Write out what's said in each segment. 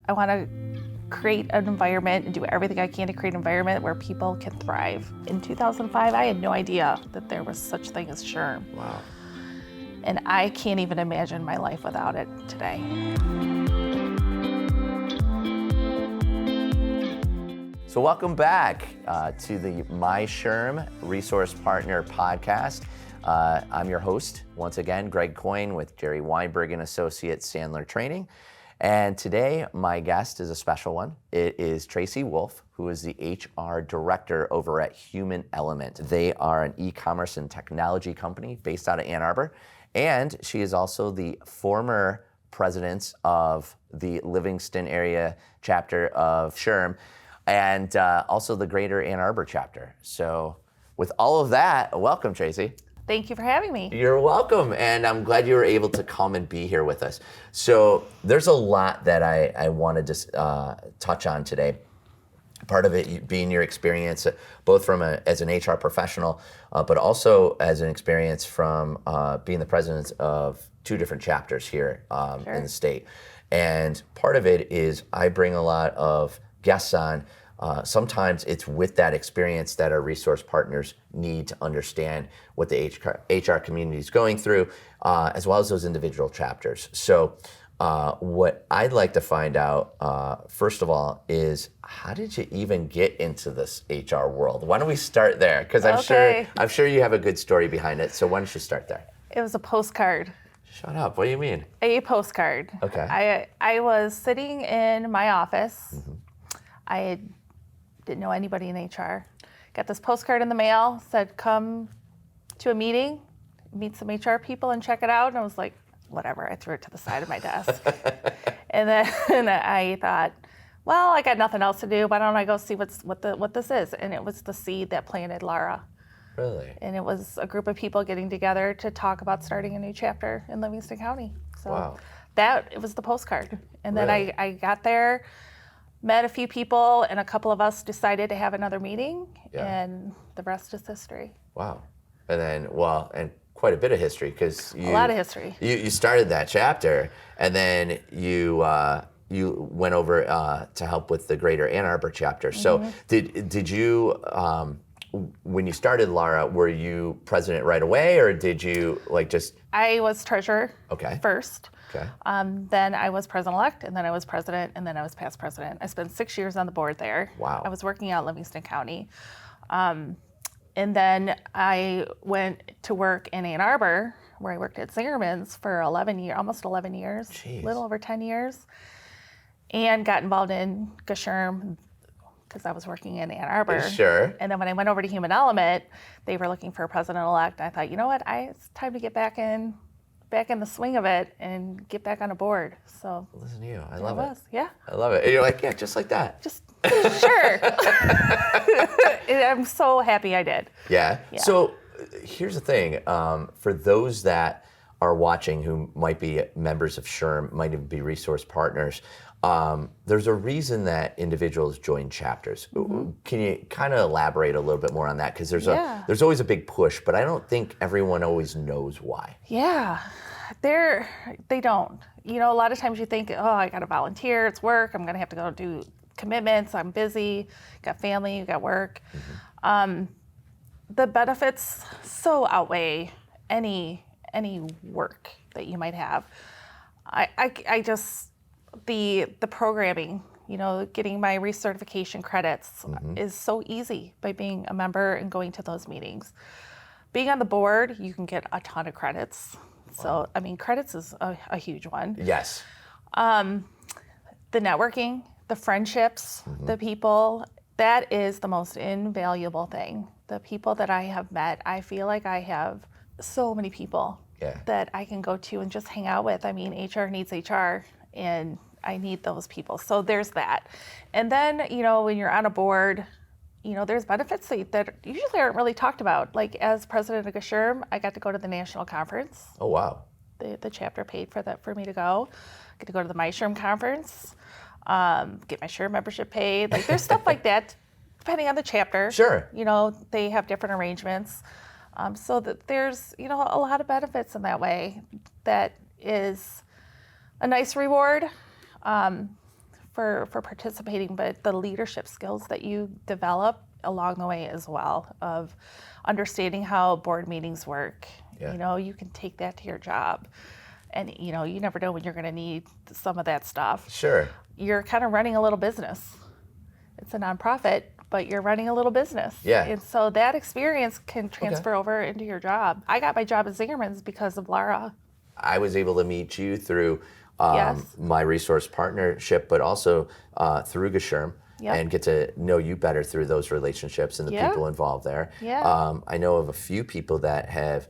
I want to create an environment and do everything I can to create an environment where people can thrive. In 2005, I had no idea that there was such thing as SHRM. Wow. And I can't even imagine my life without it today. So welcome back to the MISHRM Resource Partner Podcast. I'm your host, once again, Greg Coyne with Jerry Weinberg and Associates Sandler Training. And today, my guest is a special one. It is Tracie Wolfe, who is the HR director over at Human Element. They are an e-commerce and technology company based out of Ann Arbor. And she is also the former president of the Livingston area chapter of SHRM, and also the Greater Ann Arbor chapter. So with all of that, welcome, Tracie. Thank you for having me. You're welcome, and I'm glad you were able to come and be here with us. So there's a lot that I wanted to touch on today. Part of it being your experience, both from as an HR professional, but also as an experience from being the president of two different chapters here in the state. And part of it is I bring a lot of guests on. Sometimes it's with that experience that our resource partners need to understand what the HR community is going through, as well as those individual chapters. So what I'd like to find out, first of all, is how did you even get into this HR world? Why don't we start there? Because I'm sure you have a good story behind it. So why don't you start there? It was a postcard. Shut up. What do you mean? A postcard. Okay. I was sitting in my office. Mm-hmm. I didn't know anybody in HR. Got this postcard in the mail, said come to a meeting, meet some HR people and check it out. And I was like, whatever, I threw it to the side of my desk. and then I thought, well, I got nothing else to do. Why don't I go see what this is? And it was the seed that planted Lara. Really? And it was a group of people getting together to talk about starting a new chapter in Livingston County. So it was the postcard. And then I got there, met a few people, and a couple of us decided to have another meeting, and the rest is history. Wow. And then, and quite a bit of history, because a lot of history. You started that chapter, and then you went over to help with the Greater Ann Arbor chapter. So did you, when you started Lara, were you president right away, or did you just? I was treasurer first. Okay. Then I was president-elect, and then I was president, and then I was past president. I spent 6 years on the board there. Wow. I was working out Livingston County. And then I went to work in Ann Arbor, where I worked at Zingerman's for almost 11 years, Jeez. A little over 10 years, and got involved in MISHRM because I was working in Ann Arbor. Sure. And then when I went over to Human Element, they were looking for a president-elect. I thought, you know what, it's time to get back in the swing of it and get back on a board. So listen to you. I love it. Yeah. I love it. And you're like, yeah, just like that. Just sure. I'm so happy I did. Yeah. So here's the thing. For those that are watching who might be members of SHRM, might even be resource partners, there's a reason that individuals join chapters. Mm-hmm. Can you kind of elaborate a little bit more on that? Because there's always a big push, but I don't think everyone always knows why. Yeah, they don't. A lot of times you think, oh, I got to volunteer, it's work, I'm going to have to go do commitments, I'm busy, got family, got work. Mm-hmm. The benefits so outweigh any work that you might have. I just, the programming, getting my recertification credits is so easy by being a member and going to those meetings. Being on the board, you can get a ton of credits. Wow. So, credits is a huge one. Yes. The networking, the friendships, the people, that is the most invaluable thing. The people that I have met, I feel like I have so many people that I can go to and just hang out with. HR needs HR, and I need those people. So there's that. And then, when you're on a board, there's benefits that usually aren't really talked about. Like as president of MISHRM, I got to go to the national conference. Oh, wow. The chapter paid for me to go. I get to go to the MISHRM conference, get my SHRM membership paid. Like there's stuff like that, depending on the chapter. Sure. They have different arrangements. So that there's, a lot of benefits in that way. That is a nice reward. for participating, but the leadership skills that you develop along the way as well, of understanding how board meetings work. Yeah. You know, you can take that to your job. And, you know, you never know when you're going to need some of that stuff. Sure. You're kind of running a little business. It's a nonprofit, but you're running a little business. Yeah. And so that experience can transfer over into your job. I got my job at Zingerman's because of Lara. I was able to meet you through Yes. my resource partnership, but also through MISHRM. Yep. And get to know you better through those relationships and the people involved there. Yeah. I know of a few people that have,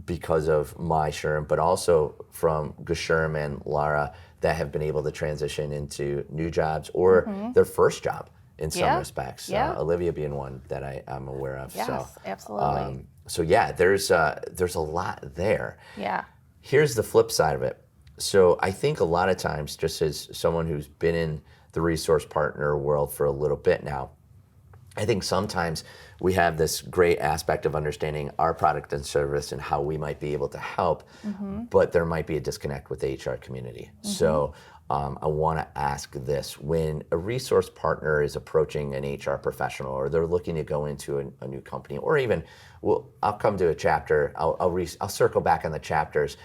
because of MISHRM, but also from MISHRM and Lara, that have been able to transition into new jobs or their first job in some respects. Yeah. Olivia being one that I'm aware of. Yes, So, absolutely. so yeah, there's a lot there. Yeah. Here's the flip side of it. So I think a lot of times, just as someone who's been in the resource partner world for a little bit now, I think sometimes we have this great aspect of understanding our product and service and how we might be able to help, but there might be a disconnect with the HR community. So I want to ask this: when a resource partner is approaching an HR professional, or they're looking to go into a new company, or even, well, I'll come to a chapter. I'll circle back on the chapters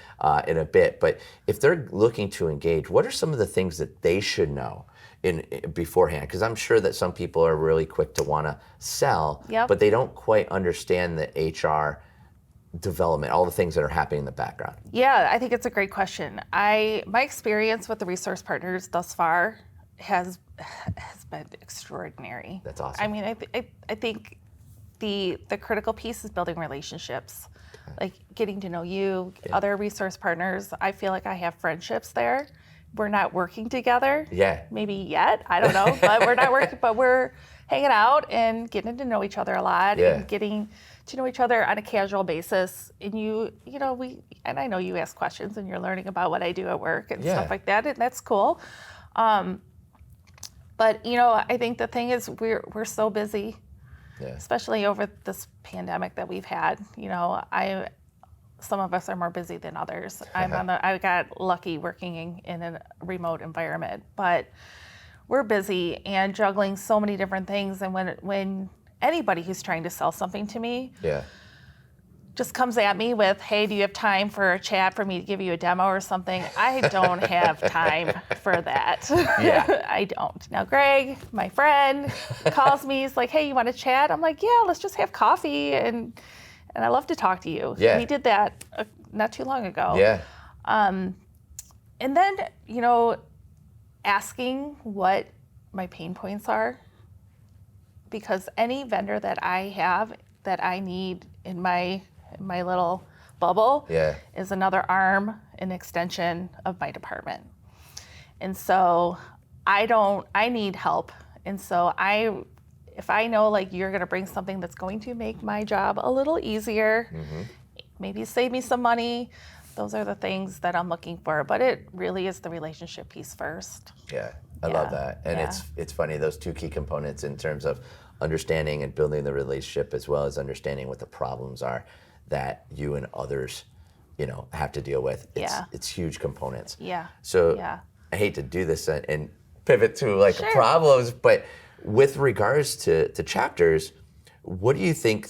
in a bit. But if they're looking to engage, what are some of the things that they should know in beforehand? Because I'm sure that some people are really quick to want to sell, but they don't quite understand the HR development, all the things that are happening in the background. Yeah, I think it's a great question. My experience with the resource partners thus far has been extraordinary. That's awesome. I mean, I think the critical piece is building relationships, like getting to know you, other resource partners. I feel like I have friendships there. We're not working together. Yeah. Maybe yet, I don't know, but we're not working, but we're hanging out and getting to know each other a lot and getting to know each other on a casual basis. And and I know you ask questions and you're learning about what I do at work and stuff like that, and that's cool. But I think the thing is we're so busy, especially over this pandemic that we've had. Some of us are more busy than others. I got lucky working in a remote environment, but we're busy and juggling so many different things. And when anybody who's trying to sell something to me just comes at me with, hey, do you have time for a chat for me to give you a demo or something? I don't have time for that. I don't. Now, Greg, my friend, calls me. He's like, hey, you want to chat? I'm like, yeah, let's just have coffee. And I love to talk to you. Yeah. We did that not too long ago. Yeah. And then, asking what my pain points are, because any vendor that I have that I need in my little bubble is another arm, an extension of my department. And so I need help. And so if I know like you're going to bring something that's going to make my job a little easier, maybe save me some money, those are the things that I'm looking for. But it really is the relationship piece first. Yeah, I love that. And it's funny, those two key components in terms of understanding and building the relationship, as well as understanding what the problems are that you and others, have to deal with. It's huge components. Yeah. So I hate to do this and pivot to problems, but with regards to chapters, what do you think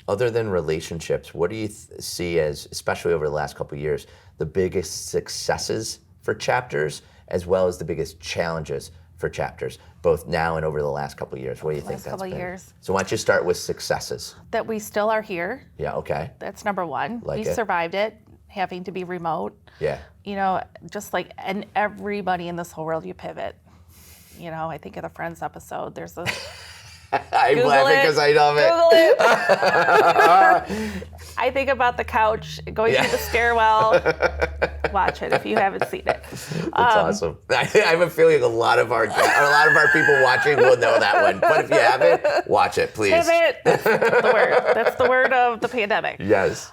other than relationships, what do you see as, especially over the last couple of years, the biggest successes for chapters, as well as the biggest challenges for chapters, both now and over the last couple of years? What do you think that's been? Last couple of years. So why don't you start with successes? That we still are here. Yeah, okay. That's number one. We survived it, having to be remote. Yeah. Just like, and everybody in this whole world, you pivot. I think of the Friends episode. There's a I'm laughing because I love it. Google it. I think about the couch going through the stairwell. Watch it if you haven't seen it. That's awesome. I have a feeling a lot of our people watching will know that one. But if you haven't, watch it, please. Pivot. That's the word. That's the word of the pandemic. Yes.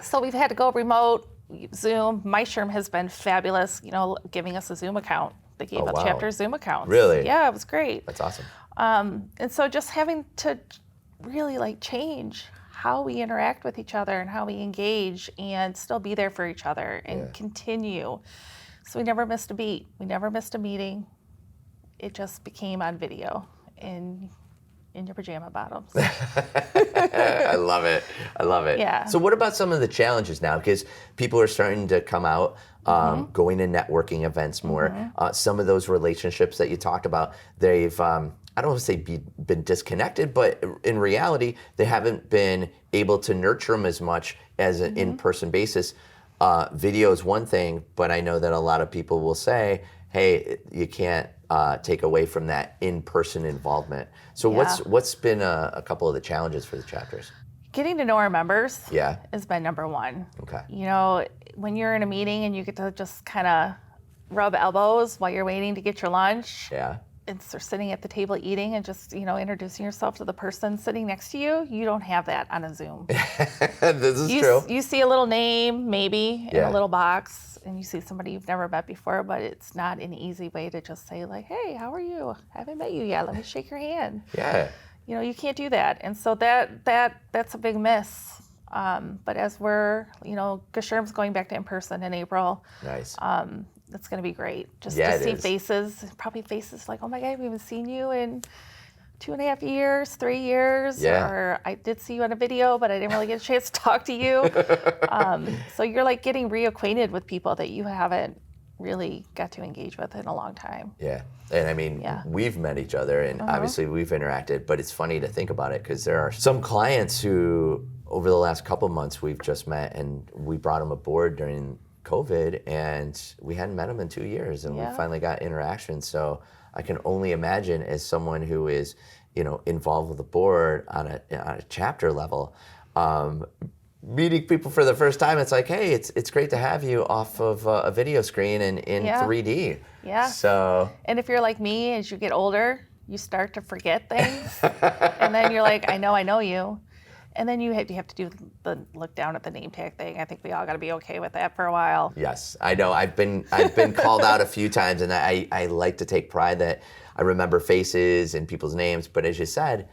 So we've had to go remote, Zoom. MISHRM has been fabulous, giving us a Zoom account. They gave out chapter Zoom accounts. Really? Yeah, it was great. That's awesome. And so just having to really change how we interact with each other and how we engage and still be there for each other and continue. So we never missed a beat. We never missed a meeting. It just became on video in your pajama bottoms. I love it. I love it. Yeah. So what about some of the challenges now? Because people are starting to come out, going to networking events more. Some of those relationships that you talked about, they've, I don't want to say been disconnected, but in reality, they haven't been able to nurture them as much as an in-person basis. Video is one thing, but I know that a lot of people will say, hey, you can't take away from that in-person involvement. So what's been a couple of the challenges for the chapters? Getting to know our members Yeah. has been number one. Okay. You know, when you're in a meeting and you get to just kind of rub elbows while you're waiting to get your lunch, Yeah. and so sitting at the table eating and just, introducing yourself to the person sitting next to you, you don't have that on a Zoom. This is true. You see a little name maybe in Yeah. a little box, and you see somebody you've never met before, but it's not an easy way to just say like, hey, how are you? I haven't met you yet. Let me shake your hand. Yeah. You can't do that. And so that's a big miss. But as we're, MISHRM's going back to in-person in April. Nice. That's going to be great. Just Yeah, to it see is. faces, probably faces like, oh my God, we haven't seen you in 2.5 years, 3 years. Yeah. Or I did see you on a video, but I didn't really get a chance to talk to you. So you're like getting reacquainted with people that you haven't really got to engage with in a long time. Yeah. And I mean, we've met each other and obviously we've interacted, but it's funny to think about it because there are some clients who over the last couple months we've just met and we brought them aboard during COVID and we hadn't met them in 2 years and we finally got interaction. So I can only imagine as someone who is, involved with the board on a chapter level, meeting people for the first time, it's like, hey, it's great to have you off of a video screen and in 3D. Yeah. So. And if you're like me, as you get older, you start to forget things. And then you're like, I know you. And then you have to do the look down at the name tag thing. I think we all got to be okay with that for a while. Yes, I know. I've been called out a few times, and I like to take pride that I remember faces and people's names. But as you said,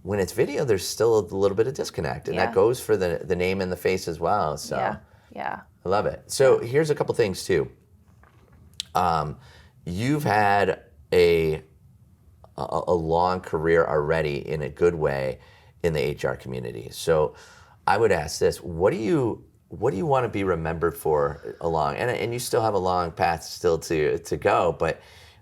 when it's video, there's still a little bit of disconnect, and that goes for the name and the face as well. So yeah. I love it. So here's a couple things too. You've had a long career already in a good way in the HR community. So I would ask this, what do you want to be remembered for along, and you still have a long path still to go, but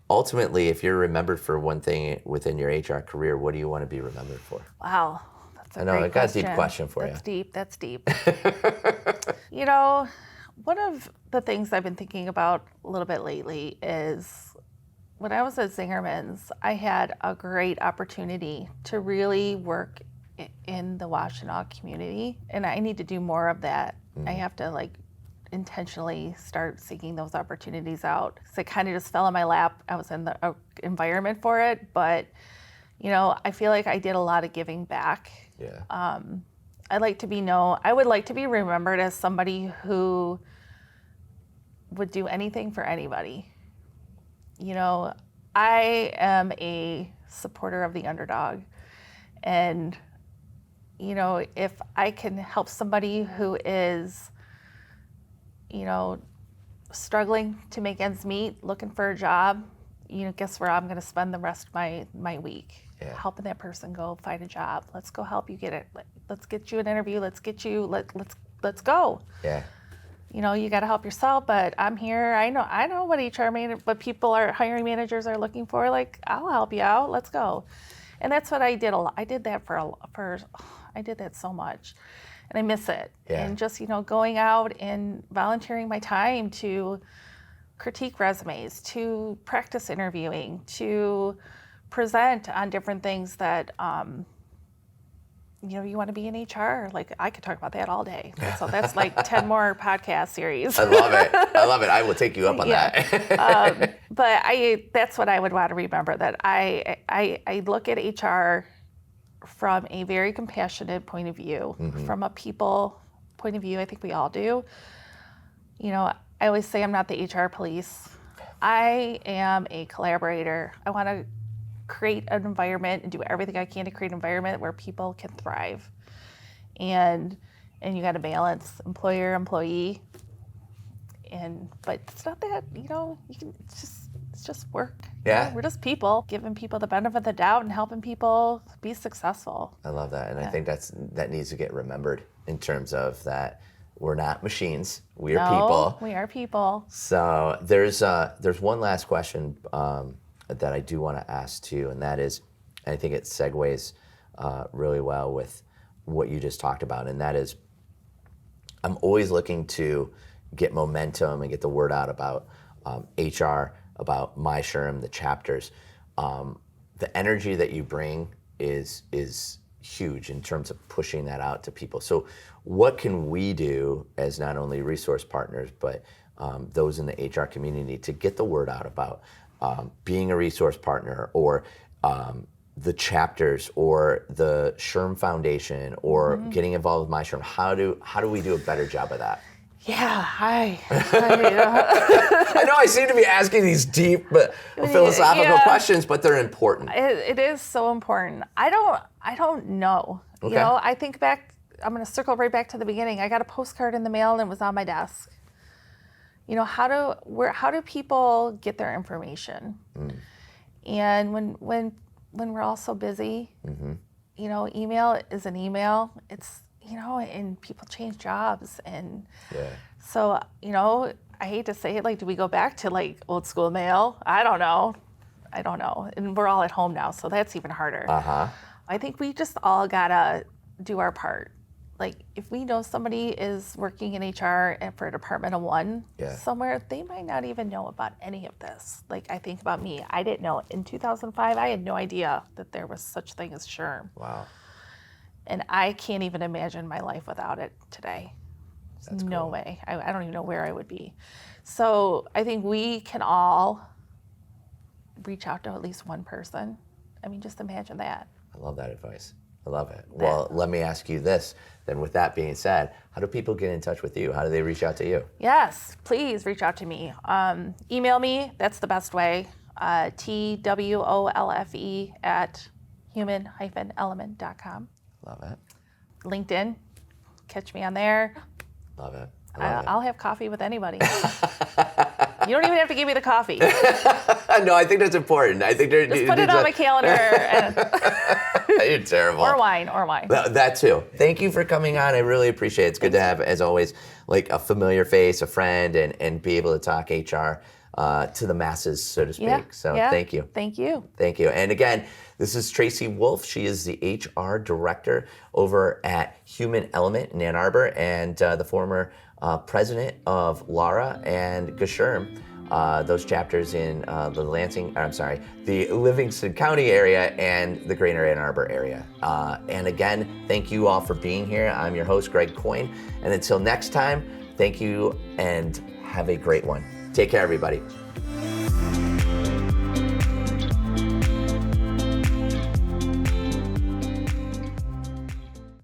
ultimately, if you're remembered for one thing within your HR career, what do you want to be remembered for? Wow. That's a I know, great I got a deep question. question for you. That's deep. One of the things I've been thinking about a little bit lately is when I was at Zingerman's, I had a great opportunity to really work in the Washtenaw community, and I need to do more of that. I have to intentionally start seeking those opportunities out. So it kind of just fell in my lap. I was in the environment for it, but I feel like I did a lot of giving back. Yeah. I would like to be remembered as somebody who would do anything for anybody. I am a supporter of the underdog, and if I can help somebody who is struggling to make ends meet, looking for a job, guess where I'm going to spend the rest of my week? Yeah. Helping that person go find a job. Let's go help you get it. Let's get you an interview. Let's let's go. Yeah. You got to help yourself, but I'm here. I know what hiring managers are looking for. I'll help you out. Let's go. And that's what I did a lot. I did that I did that so much. And I miss it. Yeah. And just, going out and volunteering my time to critique resumes, to practice interviewing, to present on different things that, you want to be in HR. I could talk about that all day. So that's 10 more podcast series. I love it. I will take you up on that. But that's what I would want to remember, that I look at HR from a very compassionate point of view, from a people point of view. I think we all do. I always say I'm not the HR police. I am a collaborator. I want to create an environment and do everything I can to create an environment where people can thrive. And you got to balance employer, employee. But it's not that, it's just work. Yeah. We're just people, giving people the benefit of the doubt and helping people be successful. I love that. And I think that needs to get remembered in terms of that we're not machines. We are people. We are people. So there's one last question that I do want to ask too, and that is, I think it segues really well with what you just talked about, and that is, I'm always looking to get momentum and get the word out about HR, about MISHRM, the chapters. The energy that you bring is huge in terms of pushing that out to people. So what can we do as not only resource partners, but those in the HR community to get the word out about being a resource partner, or the chapters, or the SHRM Foundation, or getting involved with MISHRM? How do we do a better job of that? Yeah, I I know I seem to be asking these deep but philosophical questions, but they're important. It is so important. I don't know. Okay. I think back, I'm going to circle right back to the beginning. I got a postcard in the mail and it was on my desk. How do people get their information? And when we're all so busy, email is an email. It's, and people change jobs. And so, I hate to say it, like, do we go back to like old school mail? I don't know. And we're all at home now, so that's even harder. I think we just all gotta do our part. Like, if we know somebody is working in HR and for a department of one somewhere, they might not even know about any of this. Like, I think about me. I didn't know. In 2005, I had no idea that there was such thing as SHRM. Wow. And I can't even imagine my life without it today. That's no cool. way. I don't even know where I would be. So I think we can all reach out to at least one person. I mean, just imagine that. I love that advice. I love it. Well, let me ask you this. Then with that being said, how do people get in touch with you? How do they reach out to you? Yes, please reach out to me. Email me. That's the best way. TWOLFE at human-element.com. Love it. LinkedIn. Catch me on there. Love it. I'll have coffee with anybody. You don't even have to give me the coffee. No, I think that's important. I think Just put it on my calendar. And You're terrible. Or wine. That too. Thank you for coming on. I really appreciate it. It's good to have, as always, like a familiar face, a friend, and be able to talk HR to the masses, so to speak. Thank you. Thank you. Thank you. And again, this is Tracie Wolfe. She is the HR director over at Human Element in Ann Arbor, and the former president of LARA and MISHRM, those chapters in the Livingston County area and the Greater Ann Arbor area. And again, thank you all for being here. I'm your host, Greg Coyne. And until next time, thank you and have a great one. Take care, everybody.